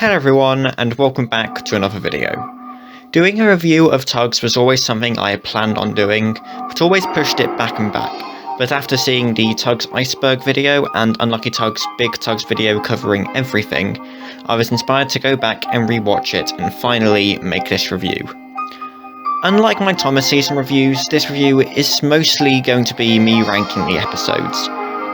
Hello everyone, and welcome back to another video. Doing a review of Tugs was always something I had planned on doing, but always pushed it back and back. But after seeing the Tugs Iceberg video and Unlucky Tug's Big Tugs video covering everything, I was inspired to go back and rewatch it and finally make this review. Unlike my Thomas season reviews, this review is mostly going to be me ranking the episodes.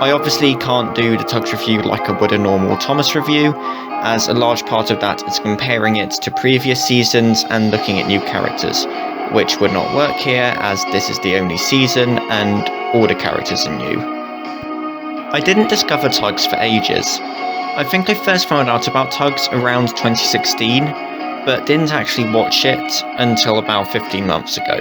I obviously can't do the Tugs review like I would a normal Thomas review, as a large part of that is comparing it to previous seasons and looking at new characters, which would not work here as this is the only season and all the characters are new. I didn't discover Tugs for ages. I think I first found out about Tugs around 2016, but didn't actually watch it until about 15 months ago,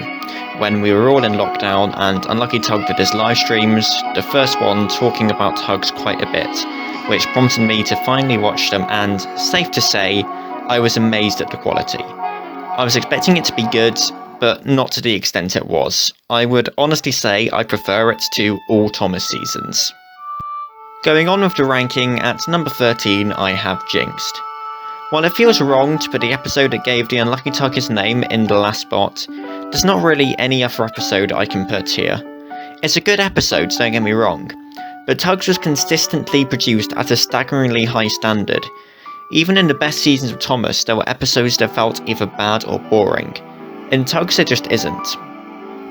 when we were all in lockdown and Unlucky Tug did his live streams, the first one talking about Tugs quite a bit, which prompted me to finally watch them, and safe to say, I was amazed at the quality. I was expecting it to be good, but not to the extent it was. I would honestly say I prefer it to all Thomas seasons. Going on with the ranking, at number 13 I have Jinxed. While it feels wrong to put the episode that gave the Unlucky Tug his name in the last spot, there's not really any other episode I can put here. It's a good episode, don't get me wrong, but Tugs was consistently produced at a staggeringly high standard. Even in the best seasons of Thomas, there were episodes that felt either bad or boring. In Tugs, it just isn't.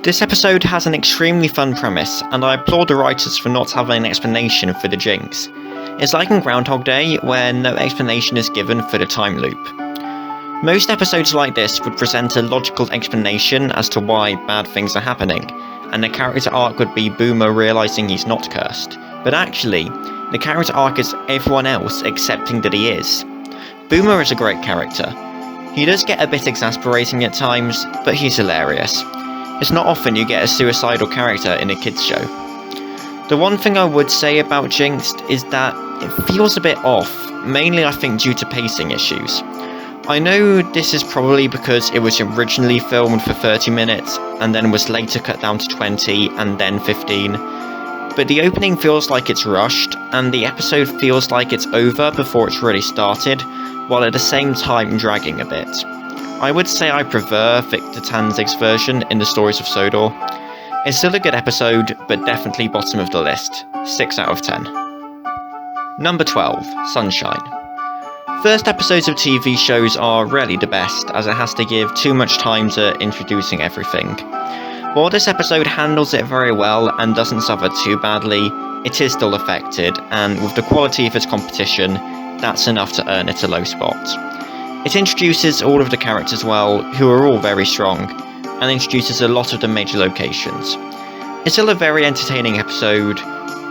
This episode has an extremely fun premise, and I applaud the writers for not having an explanation for the jinx. It's like in Groundhog Day, where no explanation is given for the time loop. Most episodes like this would present a logical explanation as to why bad things are happening, and the character arc would be Boomer realising he's not cursed. But actually, the character arc is everyone else accepting that he is. Boomer is a great character. He does get a bit exasperating at times, but he's hilarious. It's not often you get a suicidal character in a kids show. The one thing I would say about Jinxed is that it feels a bit off, mainly I think due to pacing issues. I know this is probably because it was originally filmed for 30 minutes and then was later cut down to 20 and then 15, but the opening feels like it's rushed and the episode feels like it's over before it's really started, while at the same time dragging a bit. I would say I prefer Victor Tanzig's version in the Stories of Sodor. It's still a good episode, but definitely bottom of the list, 6 out of 10. Number 12, Sunshine. First episodes of TV shows are rarely the best, as it has to give too much time to introducing everything. While this episode handles it very well and doesn't suffer too badly, it is still affected, and with the quality of its competition, that's enough to earn it a low spot. It introduces all of the characters well, who are all very strong, and introduces a lot of the major locations. It's still a very entertaining episode,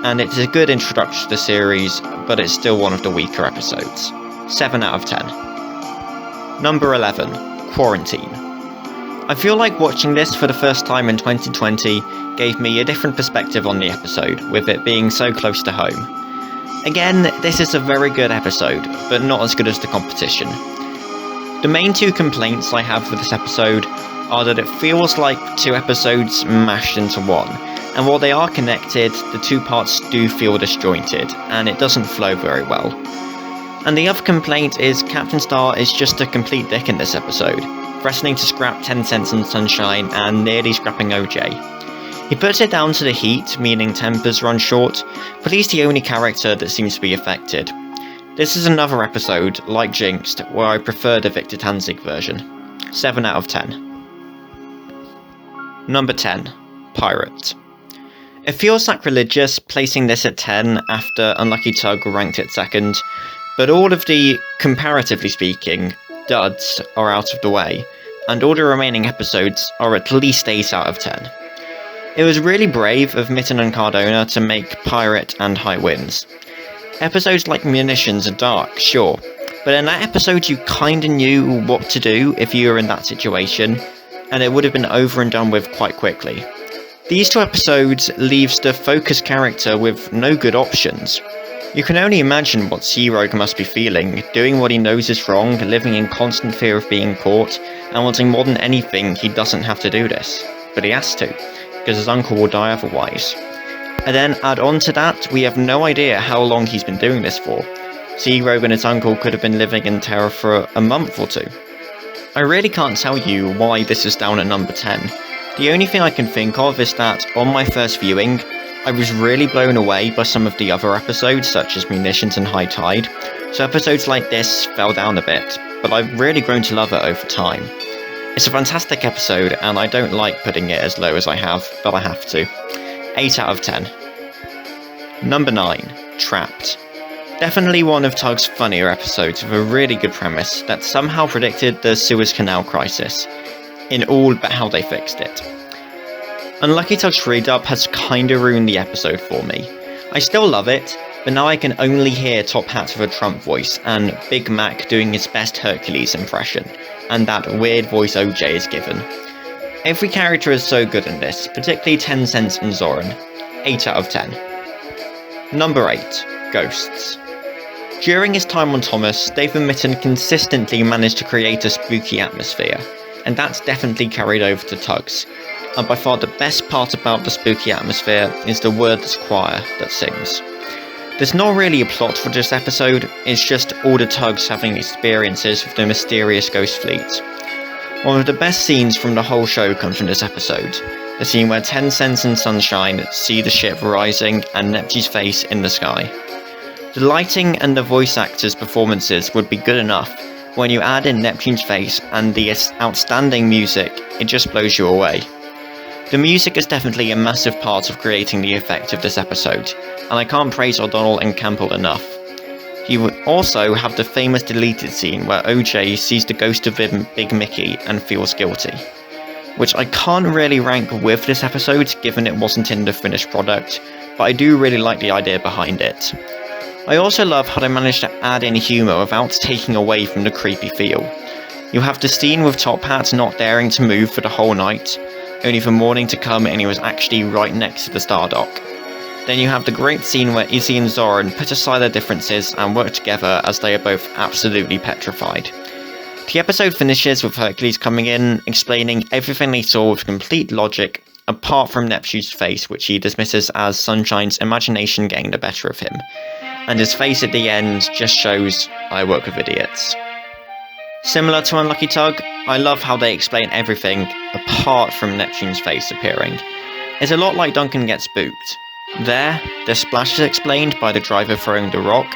and it's a good introduction to the series, but it's still one of the weaker episodes. 7 out of 10. Number 11, Quarantine. I feel like watching this for the first time in 2020 gave me a different perspective on the episode, with it being so close to home. Again, this is a very good episode, but not as good as the competition. The main two complaints I have with this episode are that it feels like two episodes mashed into one, and while they are connected, the two parts do feel disjointed, and it doesn't flow very well. And the other complaint is Captain Star is just a complete dick in this episode, threatening to scrap 10 cents on Sunshine and nearly scrapping OJ. He puts it down to the heat, meaning tempers run short, but he's the only character that seems to be affected. This is another episode, like Jinxed, where I prefer the Victor Tanzig version. 7 out of 10. Number 10, Pirate. It feels sacrilegious placing this at 10 after Unlucky Tug ranked it second, but all of the, comparatively speaking, duds are out of the way, and all the remaining episodes are at least 8 out of 10. It was really brave of Mitten and Cardona to make Pirate and High Winds. Episodes like Munitions are dark, sure, but in that episode you kinda knew what to do if you were in that situation, and it would have been over and done with quite quickly. These two episodes leaves the focus character with no good options. You can only imagine what Sea Rogue must be feeling, doing what he knows is wrong, living in constant fear of being caught, and wanting more than anything he doesn't have to do this. But he has to, because his uncle will die otherwise. And then add on to that, we have no idea how long he's been doing this for. Sea Rogue and his uncle could have been living in terror for a month or two. I really can't tell you why this is down at number 10. The only thing I can think of is that, on my first viewing, I was really blown away by some of the other episodes, such as Munitions and High Tide, so episodes like this fell down a bit, but I've really grown to love it over time. It's a fantastic episode, and I don't like putting it as low as I have, but I have to. 8 out of 10. Number 9. Trapped. Definitely one of Tug's funnier episodes with a really good premise that somehow predicted the Suez Canal crisis, in all but how they fixed it. Unlucky Tug's redub has kinda ruined the episode for me. I still love it, but now I can only hear Top Hat with a Trump voice, and Big Mac doing his best Hercules impression, and that weird voice OJ is given. Every character is so good in this, particularly 10 Cents and Zoran. 8 out of 10. Number 8. Ghosts. During his time on Thomas, David Mitten consistently managed to create a spooky atmosphere, and that's definitely carried over to Tugs. And by far the best part about the spooky atmosphere is the wordless choir that sings. There's not really a plot for this episode, it's just all the Tugs having experiences with the mysterious ghost fleet. One of the best scenes from the whole show comes from this episode, the scene where 10 Cents and Sunshine see the ship rising and Neptune's face in the sky. The lighting and the voice actors' performances would be good enough, but when you add in Neptune's face and the outstanding music, it just blows you away. The music is definitely a massive part of creating the effect of this episode, and I can't praise O'Donnell and Campbell enough. You would also have the famous deleted scene where OJ sees the ghost of Big Mickey and feels guilty, which I can't really rank with this episode given it wasn't in the finished product, but I do really like the idea behind it. I also love how they managed to add in humour without taking away from the creepy feel. You have the scene with Top Hat not daring to move for the whole night, only for morning to come and he was actually right next to the Stardock. Then you have the great scene where Izzy and Zoran put aside their differences and work together as they are both absolutely petrified. The episode finishes with Hercules coming in, explaining everything they saw with complete logic, apart from Neptune's face, which he dismisses as Sunshine's imagination getting the better of him. And his face at the end just shows, I work with idiots. Similar to Unlucky Tug, I love how they explain everything apart from Neptune's face appearing. It's a lot like Duncan Gets Spooked. There, the splash is explained by the driver throwing the rock,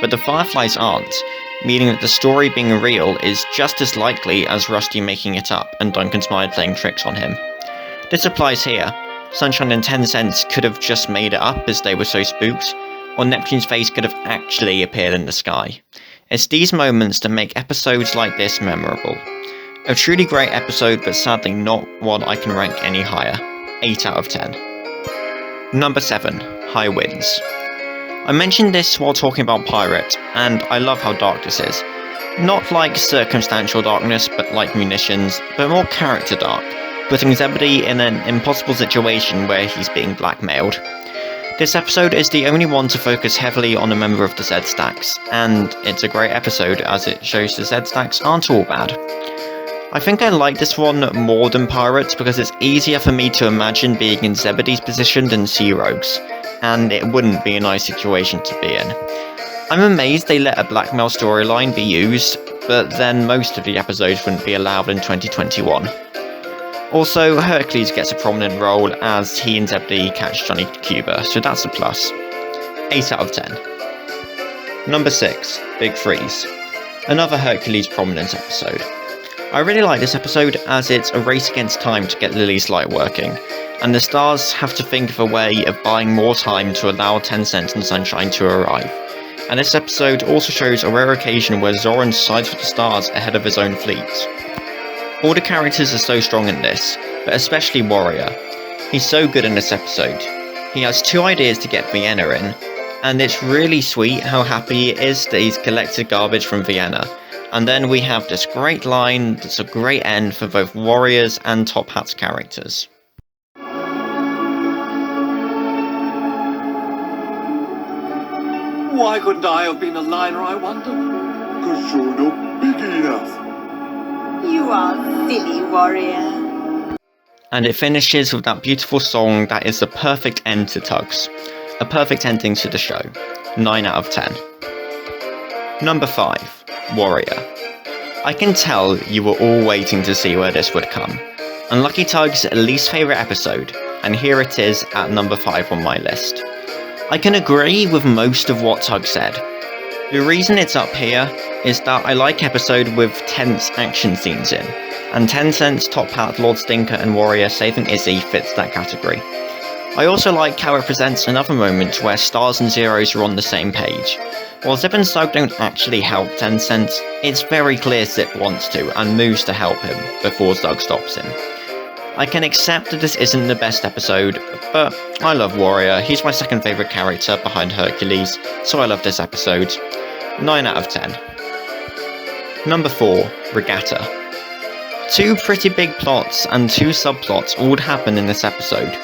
but the fireflies aren't, meaning that the story being real is just as likely as Rusty making it up and Duncan's mind playing tricks on him. This applies here. Sunshine and 10 Cents could have just made it up as they were so spooked, or Neptune's face could have actually appeared in the sky. It's these moments that make episodes like this memorable. A truly great episode, but sadly not one I can rank any higher. 8 out of 10. Number 7. High Winds. I mentioned this while talking about Pirate, and I love how dark this is. Not like circumstantial darkness, but like Munitions, but more character dark, putting Zebedee in an impossible situation where he's being blackmailed. This episode is the only one to focus heavily on a member of the Z-Stacks, and it's a great episode as it shows the Z-Stacks aren't all bad. I think I like this one more than Pirates because it's easier for me to imagine being in Zebedee's position than Sea Rogue's, and it wouldn't be a nice situation to be in. I'm amazed they let a blackmail storyline be used, but then most of the episodes wouldn't be allowed in 2021. Also, Hercules gets a prominent role as he and Zebedee catch Johnny Cuba, so that's a plus. 8 out of 10. Number 6. Big Freeze. Another Hercules prominent episode. I really like this episode as it's a race against time to get Lily's light working, and the stars have to think of a way of buying more time to allow 10 Cents and Sunshine to arrive. And this episode also shows a rare occasion where Zoran sides with the stars ahead of his own fleet. All the characters are so strong in this, but especially Warrior. He's so good in this episode. He has 2 ideas to get Vienna in, and it's really sweet how happy he is that he's collected garbage from Vienna. And then we have this great line that's a great end for both Warriors and Top Hat's characters. Why couldn't I have been a liner, I wonder? 'Cause you're not big enough. You are silly, Warrior. And it finishes with that beautiful song that is the perfect end to Tugs. A perfect ending to the show. 9 out of 10. Number 5. Warrior. I can tell you were all waiting to see where this would come. Unlucky Tug's least favourite episode, and here it is at number 5 on my list. I can agree with most of what Tug said. The reason it's up here is that I like episode with tense action scenes in, and Tencent's Top Hat, Lord Stinker and Warrior saving Izzy fits that category. I also like how it presents another moment where stars and zeros are on the same page. While Zip and Slug don't actually help Tencent, it's very clear Zip wants to and moves to help him before Zug stops him. I can accept that this isn't the best episode, but I love Warrior. He's my second favourite character behind Hercules, so I love this episode. 9 out of 10. Number 4. Regatta. 2 pretty big plots and 2 subplots all would happen in this episode.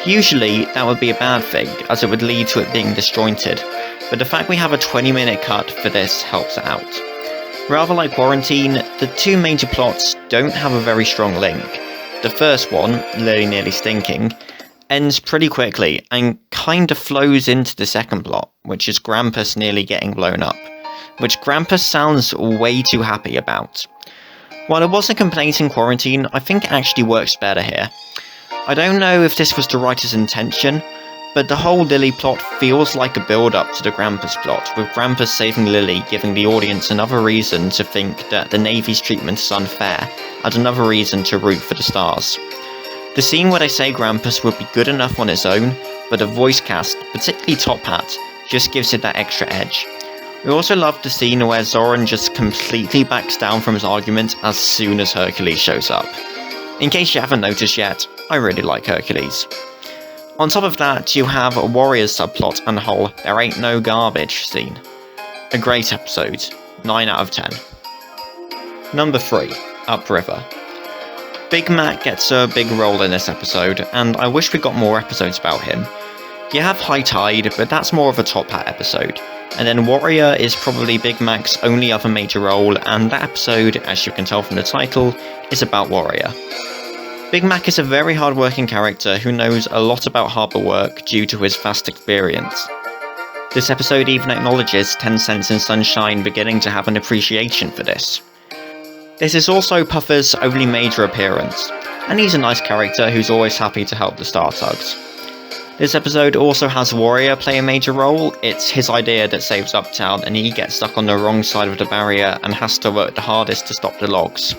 Usually that would be a bad thing, as it would lead to it being disjointed, but the fact we have a 20-minute cut for this helps it out. Rather like Quarantine, the 2 major plots don't have a very strong link. The first one, Lily Nearly Stinking, ends pretty quickly and kinda flows into the second plot, which is Grampus nearly getting blown up, which Grampus sounds way too happy about. While it was a complaint in Quarantine, I think it actually works better here. I don't know if this was the writer's intention, but the whole Lily plot feels like a build-up to the Grampus plot, with Grampus saving Lily giving the audience another reason to think that the Navy's treatment is unfair, and another reason to root for the stars. The scene where they say Grampus would be good enough on its own, but a voice cast, particularly Top Hat, just gives it that extra edge. We also love the scene where Zoran just completely backs down from his argument as soon as Hercules shows up. In case you haven't noticed yet, I really like Hercules. On top of that, you have a Warriors subplot and the whole "there ain't no garbage" scene. A great episode. 9 out of 10. Number 3. Upriver. Big Mac gets a big role in this episode, and I wish we got more episodes about him. You have High Tide, but that's more of a Top Hat episode. And then Warrior is probably Big Mac's only other major role, and that episode, as you can tell from the title, is about Warrior. Big Mac is a very hard-working character who knows a lot about harbour work due to his vast experience. This episode even acknowledges Tencent and Sunshine beginning to have an appreciation for this. This is also Puffer's only major appearance, and he's a nice character who's always happy to help the Star Tugs. This episode also has Warrior play a major role. It's his idea that saves Uptown, and he gets stuck on the wrong side of the barrier and has to work the hardest to stop the logs.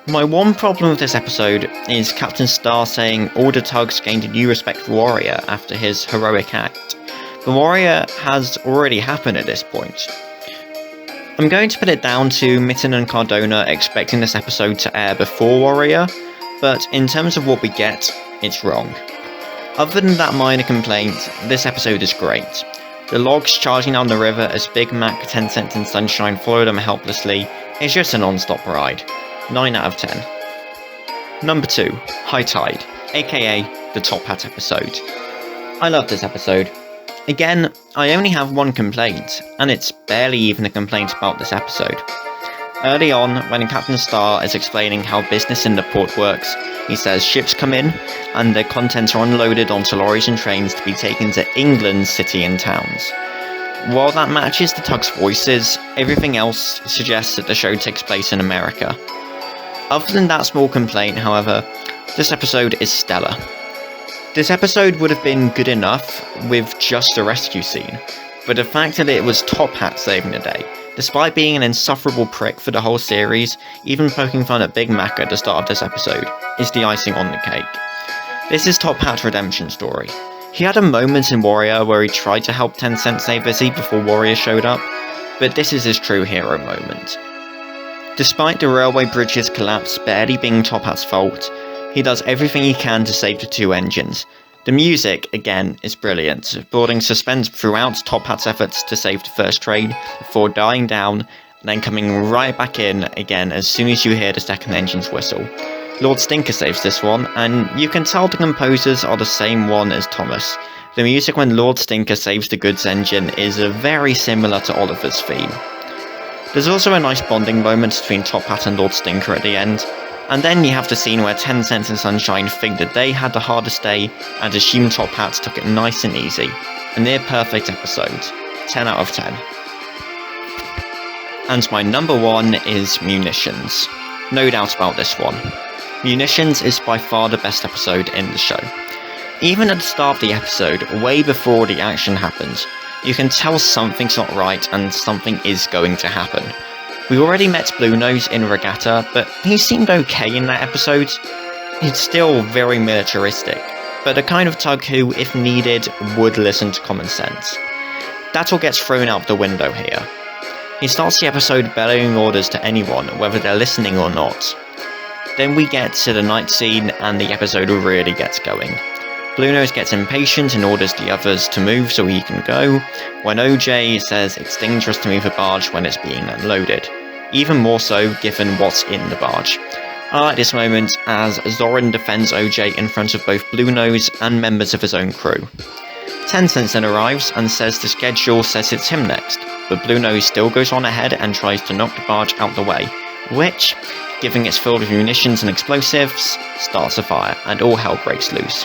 My one problem with this episode is Captain Star saying all the Tugs gained a new respect for Warrior after his heroic act. The Warrior has already happened at this point. I'm going to put it down to Mitten and Cardona expecting this episode to air before Warrior, but in terms of what we get, it's wrong. Other than that minor complaint, this episode is great. The logs charging down the river as Big Mac, Tencent and Sunshine follow them helplessly is just a non-stop ride. 9 out of 10. Number 2. High Tide, aka the Top Hat episode. I love this episode. Again, I only have one complaint, and it's barely even a complaint about this episode. Early on, when Captain Star is explaining how business in the port works, he says ships come in, and their contents are unloaded onto lorries and trains to be taken to England's city and towns. While that matches the Tugs' voices, everything else suggests that the show takes place in America. Other than that small complaint, however, this episode is stellar. This episode would have been good enough with just a rescue scene, but the fact that it was Top Hat saving the day, despite being an insufferable prick for the whole series, even poking fun at Big Mac at the start of this episode, is the icing on the cake. This is Top Hat's redemption story. He had a moment in Warrior where he tried to help Tencent save Izzy before Warrior showed up, but this is his true hero moment. Despite the railway bridge's collapse barely being Top Hat's fault, He does everything he can to save the two engines. The music, again, is brilliant, building suspense throughout Top Hat's efforts to save the first train before dying down, and then coming right back in again as soon as you hear the second engine's whistle. Lord Stinker saves this one, and you can tell the composers are the same one as Thomas. The music when Lord Stinker saves the goods engine is very similar to Oliver's theme. There's also a nice bonding moment between Top Hat and Lord Stinker at the end, and then you have the scene where 10 Cents and Sunshine think that they had the hardest day and assume Top Hat took it nice and easy. A near perfect episode. 10 out of 10. And my number 1 is Munitions. No doubt about this one. Munitions is by far the best episode in the show. Even at the start of the episode, way before the action happens, you can tell something's not right and something is going to happen. We already met Bluenose in Regatta, but he seemed okay in that episode. He's still very militaristic, but the kind of Tug who, if needed, would listen to common sense. That all gets thrown out the window here. He starts the episode bellowing orders to anyone, whether they're listening or not. Then we get to the night scene and the episode really gets going. Bluenose gets impatient and orders the others to move so he can go, when OJ says it's dangerous to move a barge when it's being unloaded. Even more so given what's in the barge. I like this moment as Zoran defends OJ in front of both Bluenose and members of his own crew. 10 Cents then arrives and says the schedule says it's him next, but Bluenose still goes on ahead and tries to knock the barge out the way, which, given it's filled with munitions and explosives, starts a fire and all hell breaks loose.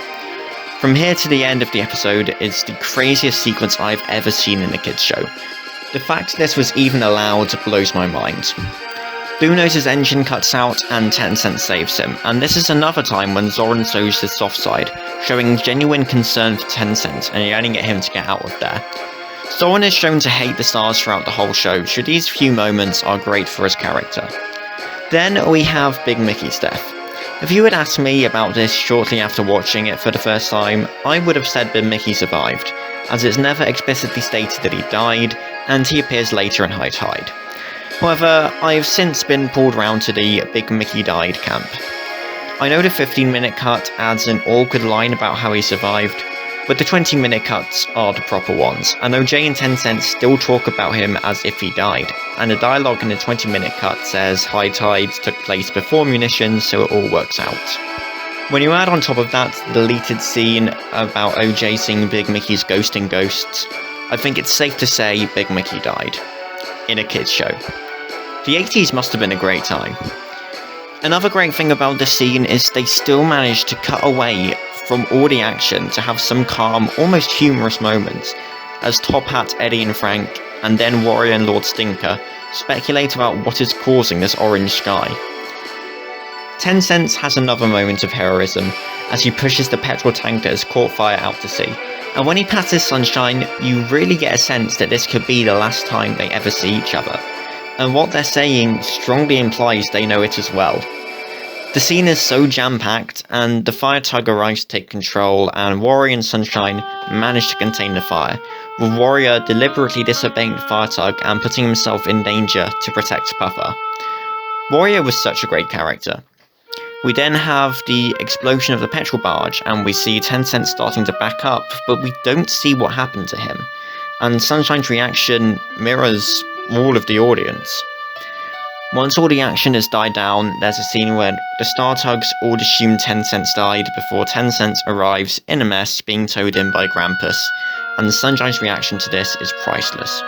From here to the end of the episode is the craziest sequence I've ever seen in a kids show. The fact this was even allowed blows my mind. Bluenose's engine cuts out and 10 Cents saves him, and this is another time when Zoran shows his soft side, showing genuine concern for 10 Cents and yelling at him to get out of there. Zoran is shown to hate the stars throughout the whole show, so these few moments are great for his character. Then we have Big Mickey's death. If you had asked me about this shortly after watching it for the first time, I would have said Big Mickey survived, as it's never explicitly stated that he died, and he appears later in High Tide. However, I've since been pulled round to the Big Mickey died camp. I know the 15-minute cut adds an awkward line about how he survived, but the 20-minute cuts are the proper ones, and OJ and 10 Cents still talk about him as if he died, and the dialogue in the 20-minute cut says High Tides took place before Munitions, so it all works out. When you add on top of that the deleted scene about OJ seeing Big Mickey's ghost in Ghosts, I think it's safe to say Big Mickey died. In a kids show. The 80s must have been a great time. Another great thing about this scene is they still managed to cut away from all the action to have some calm, almost humorous moments, as Top Hat, Eddie and Frank, and then Warrior and Lord Stinker, speculate about what is causing this orange sky. 10 Cents has another moment of heroism, as he pushes the petrol tank that has caught fire out to sea, and when he passes Sunshine, you really get a sense that this could be the last time they ever see each other, and what they're saying strongly implies they know it as well. The scene is so jam-packed, and the fire tug arrives to take control, and Warrior and Sunshine manage to contain the fire, with Warrior deliberately disobeying the fire tug and putting himself in danger to protect Puffer. Warrior was such a great character. We then have the explosion of the petrol barge, and we see 10 Cents starting to back up, but we don't see what happened to him, and Sunshine's reaction mirrors all of the audience. Once all the action has died down, there's a scene where the Star Tugs all assume 10 Cents died before 10 Cents arrives in a mess being towed in by Grampus, and Sunshine's reaction to this is priceless.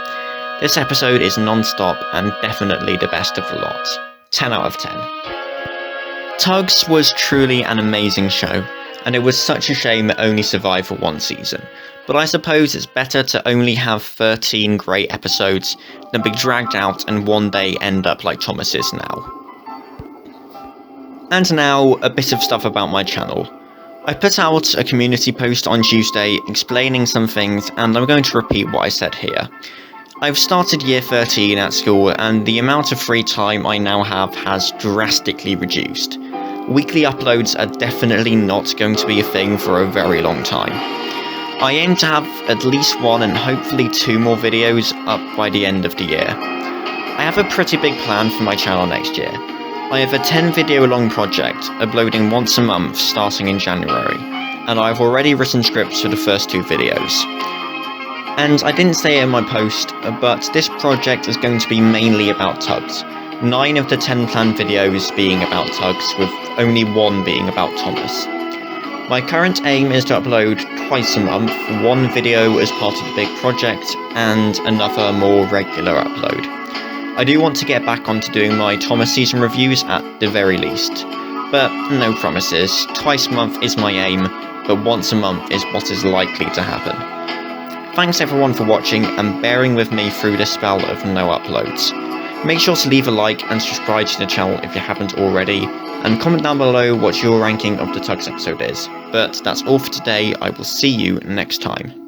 This episode is non-stop and definitely the best of the lot. 10 out of 10. Tugs was truly an amazing show, and it was such a shame it only survived for one season. But I suppose it's better to only have 13 great episodes than be dragged out and one day end up like Thomas is now. And now, a bit of stuff about my channel. I put out a community post on Tuesday explaining some things, and I'm going to repeat what I said here. I've started year 13 at school, and the amount of free time I now have has drastically reduced. Weekly uploads are definitely not going to be a thing for a very long time. I aim to have at least one and hopefully 2 more videos up by the end of the year. I have a pretty big plan for my channel next year. I have a 10 video long project, uploading once a month starting in January, and I've already written scripts for the first 2 videos. And I didn't say it in my post, but this project is going to be mainly about Tugs. 9 of the 10 planned videos being about Tugs, with only 1 being about Thomas. My current aim is to upload twice a month, 1 video as part of the big project, and another more regular upload. I do want to get back onto doing my Thomas season reviews at the very least, but no promises. Twice a month is my aim, but once a month is what is likely to happen. Thanks everyone for watching and bearing with me through this spell of no uploads. Make sure to leave a like and subscribe to the channel if you haven't already, and comment down below what your ranking of the Tugs episode is. But that's all for today. I will see you next time.